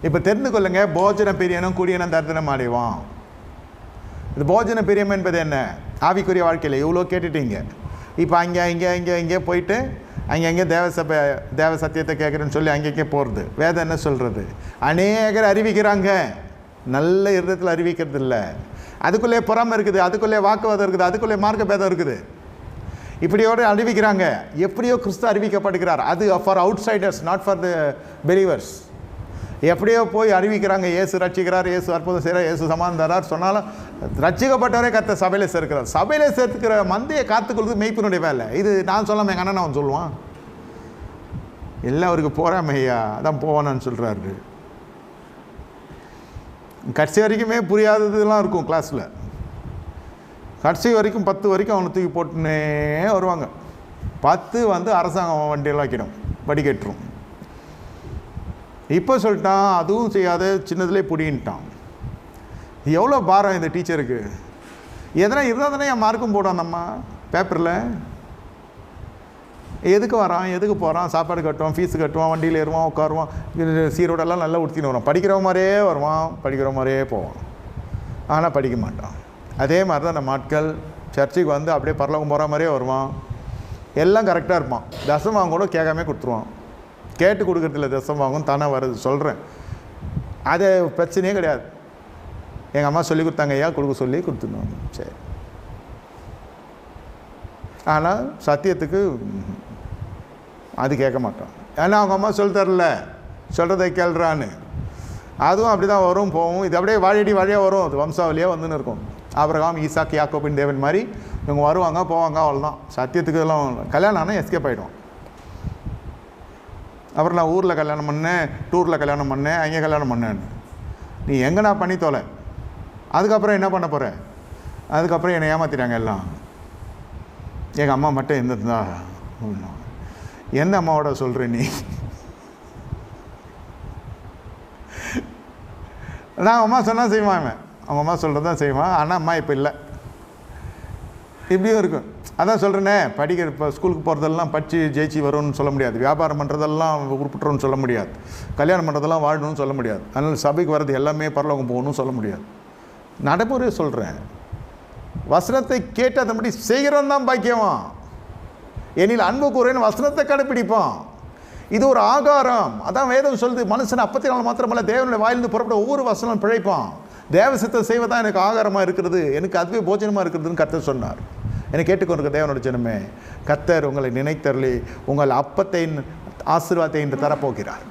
இப்போ தெரிந்து கொள்ளுங்க, போஜன பிரியனும் குடியனும் தரித்திரம் அடைவான். இது போஜன பிரியம் என்பது என்ன? ஆவிக்குரிய வாழ்க்கையில் இவ்வளோ கேட்டுட்டீங்க. இப்போ இங்கே போயிட்டு அங்கே தேவ சத்தியத்தை கேட்குறேன்னு சொல்லி அங்கேயே போகிறது. வேதம் என்ன சொல்கிறது? அநேகர் அறிவிக்கிறாங்க, நல்ல இருதயத்தில் அறிவிக்கிறது இல்லை. அதுக்குள்ளே பொறாமை இருக்குது, அதுக்குள்ளே வாக்குவாதம் இருக்குது, அதுக்குள்ளே மார்க்க பேதம் இருக்குது. இப்படியோடு அறிவிக்கிறாங்க. எப்படியோ கிறிஸ்து அறிவிக்கப்படுகிறார். அது for outsiders, not for the believers. எப்படியோ போய் அறிவிக்கிறாங்க, இயேசு ரட்சிக்கிறார், இயேசு அற்புதம் செய்கிறார், இயேசு சமாதானம் தரார் சொன்னாலும் ரட்சிக்கப்பட்டவரே கத்த சபையில் சேர்க்கிறார். சபையில் சேர்த்துக்கிற மந்தையை காத்துக்கொள்வது மெய்ப்பினுடைய வேலை. இது நான் சொல்லாமல் எங்கள் அண்ணன் அவன் சொல்லுவான், இல்லை அவருக்கு போகிறாமையா அதான் போவானான்னு சொல்கிறாரு. கடைசி வரைக்குமே புரியாததுலாம் இருக்கும் கிளாஸில். கடைசி வரைக்கும் 10 வரைக்கும் அவனை தூக்கி போட்டுன்னே வருவாங்க. 10 வந்து அரசாங்கம் வண்டியெல்லாம் வைக்கணும், வடிகட்டுரும். இப்போ சொல்லிட்டான், அதுவும் செய்யாத சின்னதுலேயே பிடின்ட்டான். எவ்வளோ பாரம் இந்த டீச்சருக்கு. எதனா இருந்தால் தானே என் மார்க்கும் போடும் நம்ம பேப்பரில். எதுக்கு வரான், எதுக்கு போகிறான், சாப்பாடு கட்டுவான், ஃபீஸு கட்டுவான், வண்டியில் ஏறுவான், உட்காருவான், சீரோடெல்லாம் நல்லா உடுத்தின்னு வருவான், படிக்கிற மாதிரியே வருவான், படிக்கிற மாதிரியே போவான், ஆனால் படிக்க மாட்டான். அதே மாதிரி தான் நம்ம ஆட்கள் சர்ச்சுக்கு வந்து அப்படியே பரலோகம் போகிற மாதிரியே வருவான், எல்லாம் கரெக்டாக இருப்பான். தசமாவும் கூட கேட்காமே கொடுத்துருவான். கேட்டு கொடுக்குறதில்ல, தசமாவும் தானே வருது சொல்கிறேன். அது பிரச்சனையே கிடையாது. எங்கள் அம்மா சொல்லி கொடுத்தாங்க, ஐயா கொடுக்க சொல்லி கொடுத்துருந்தாங்க, சரி. ஆனால் சத்தியத்துக்கு அது கேட்க மாட்டான். ஏன்னா அவங்க அம்மா சொல்லி தரல, சொல்கிறதை கேள்றான்னு. அதுவும் அப்படி தான் வரும் போகும். இது அப்படியே வழியாக வரும், அது வம்சாவளியாக வந்துன்னு இருக்கும். ஆபிரகாம், ஈசாக்கு, யாக்கோபின் தேவன் மாதிரி இவங்க வருவாங்க போவாங்க, அவ்வளோதான். சத்தியத்துக்கு எல்லாம் கல்யாணம் ஆனால் எஸ்கேப் ஆகிடும். அப்புறம் நான் ஊரில் கல்யாணம் பண்ணேன், டூரில் கல்யாணம் பண்ணேன், அங்கே கல்யாணம் பண்ணேன்னு நீ எங்கே நான் பண்ணி தொலை. அதுக்கப்புறம் என்ன பண்ண போகிற? அதுக்கப்புறம் என்னை ஏமாற்றிட்டாங்க எல்லாம். எங்கள் அம்மா மட்டும் இருந்ததுதா. எந்த அம்மாவோட சொல்கிற நீ? நான் அம்மா சொன்னால் செய்வான், அவங்க அம்மா சொல்கிறது தான் செய்வான். ஆனால் அம்மா இப்போ இல்லை. இப்படியும் இருக்கும். அதான் சொல்கிறேனே, படிக்கிற இப்போ ஸ்கூலுக்கு போகிறதெல்லாம் படித்து ஜெயிச்சு வரும்னு சொல்ல முடியாது. வியாபாரம் பண்ணுறதெல்லாம் உருப்பிட்டுறோன்னு சொல்ல முடியாது. கல்யாணம் பண்ணுறதெல்லாம் வாழணும்னு சொல்ல முடியாது. அதனால் சபைக்கு வர்றது எல்லாமே பரலோகம் போகணும்னு சொல்ல முடியாது. நடைமுறையை சொல்கிறேன். வசனத்தை கேட்டு அதன்படி செய்கிறவன் தான் பாக்கியவான். எனில் அன்பு கூறேன்னு வசனத்தை கடைப்பிடிப்பான். இது ஒரு ஆகாரம். அதான் வேதம் சொல்லுது, மனுஷன் அப்பத்தினால் மாத்திரமல்ல தேவனுடைய வாயிலிருந்து புறப்பட ஒவ்வொரு வசனம் பிழைப்பான். தேவசித்தம் செய்வதான் எனக்கு ஆகாரமாக இருக்கிறது, எனக்கு அதுவே போஜனமாக இருக்கிறதுன்னு கர்த்தர் சொன்னார். என்னை கேட்டுக்கொண்டிருக்க தேவனுடைய ஜனமே, கர்த்தர் உங்களை நினைத்தருளி உங்கள் அப்பத்தை ஆசீர்வாதத்தை இன்று தரப்போகிறார்.